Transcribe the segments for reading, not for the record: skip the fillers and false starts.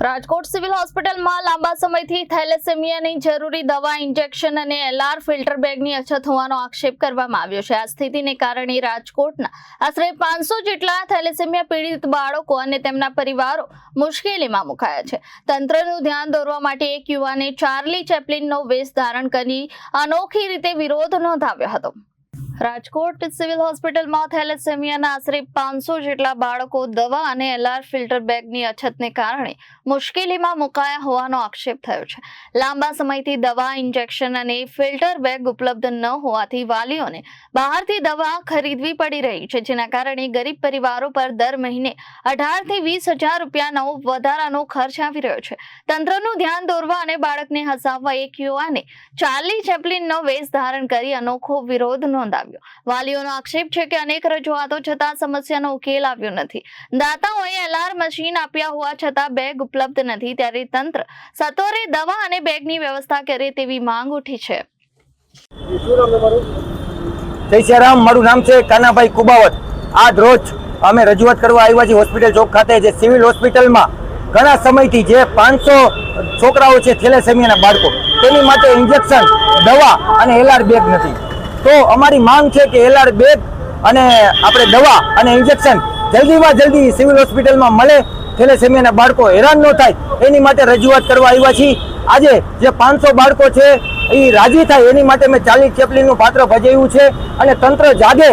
Rajkot civil હોસ્પિટલમાં લાંબા સમયથી થેલેસેમિયાની જરૂરી દવા, ઇન્જેક્શન અને એલઆર ફિલ્ટર બેગની અછત હોવાનો આક્ષેપ કરવામાં આવ્યો છે. આ સ્થિતિને કારણે રાજકોટના આશરે 500 જેટલા થેલેસેમિયા પીડિત બાળકો અને તેમના પરિવારો મુશ્કેલીમાં મુકાયા છે. તંત્રનું ધ્યાન દોરવા માટે એક યુવાને ચાર્લી ચેપ્લિનનો વેશ ધારણ કરી અનોખી રીતે વિરોધ નોંધાવ્યો હતો. રાજકોટ સિવિલ હોસ્પિટલમાં થેલેસેમિયાના આશરે 500 જેટલા બાળકો દવા અને એલઆર ફિલ્ટર બેગની અછતને કારણે મુશ્કેલીમાં મુકાયા હોવાનો આક્ષેપ થયો છે. લાંબા સમયથી દવા, ઇન્જેક્શન અને ફિલ્ટર બેગ ઉપલબ્ધ ન હોવાથી વાલીઓને બહારથી દવા ખરીદવી પડી રહી છે, જેના કારણે ગરીબ પરિવારો પર દર મહિને 18 થી 20 હજાર રૂપિયાનો વધારાનો ખર્ચ આવી રહ્યો છે. તંત્રનું ધ્યાન દોરવા અને બાળકને હસાવવા એક યુવાને ચાર્લી ચેપ્લિનનો વેશ ધારણ કરી અનોખો વિરોધ નોંધાવ્યો. વાલીઓનો આક્ષેપ છે કે અનેક રજૂઆતો છતાં સમસ્યાનો ઉકેલ આવ્યો નથી. દાતાઓએ એલઆર મશીન આપ્યા હોવા છતાં બેગ ઉપલબ્ધ નથી, ત્યારે તંત્ર સત્વરે દવા અને બેગની વ્યવસ્થા કરે તેવી માંગ ઉઠી છે. જય શ્રી રામ. મારું નામ છે કાનાભાઈ કુબાવત. આજ રોજ અમે રજૂઆત કરવા આવ્યા છીએ હોસ્પિટલ ચોક ખાતે. જે સિવિલ હોસ્પિટલમાં ઘણા સમયથી જે 500 છોકરાઓ છે થેલેસેમિયાના બાળકો, તેની માટે ઇન્જેક્શન, દવા અને એલઆર બેગ નથી. તો અમારી માંગ છે કે એલઆર બેગ અને આપણે દવા અને ઇન્જેક્શન જલ્દીમાં જલ્દી સિવિલ હોસ્પિટલમાં મળે, થેલેસેમિયાના બાળકો હેરાન ન થાય, એની માટે રજૂઆત કરવા આવ્યા છીએ. આજે જે 500 બાળકો છે એ રાજી થાય એની માટે મેં ચાર્લી ચેપ્લિનનું પાત્ર ભજવ્યું છે. અને તંત્ર જાગે,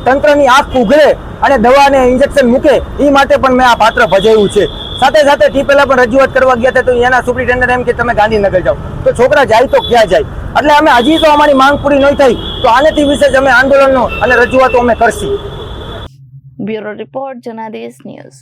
તંત્રની આંખ ઉઘડે અને દવા અને ઇન્જેક્શન મૂકે, એ માટે પણ મેં આ પાત્ર ભજવ્યું છે. સાથે સાથે તે પહેલા પણ રજૂઆત કરવા ગયા હતા તો એના સુપ્રિન્ટેન્ડન્ટ એમ કે તમે ગાંધીનગર જાઓ, તો છોકરા જાય તો ક્યાં જાય? એટલે અમે હજી તો અમારી માંગ પૂરી નહીં થઈ તો આનેથી વિશેષ અમે આંદોલનો અને રજૂઆતો અમે કરશી. Bureau report, Janadesh news.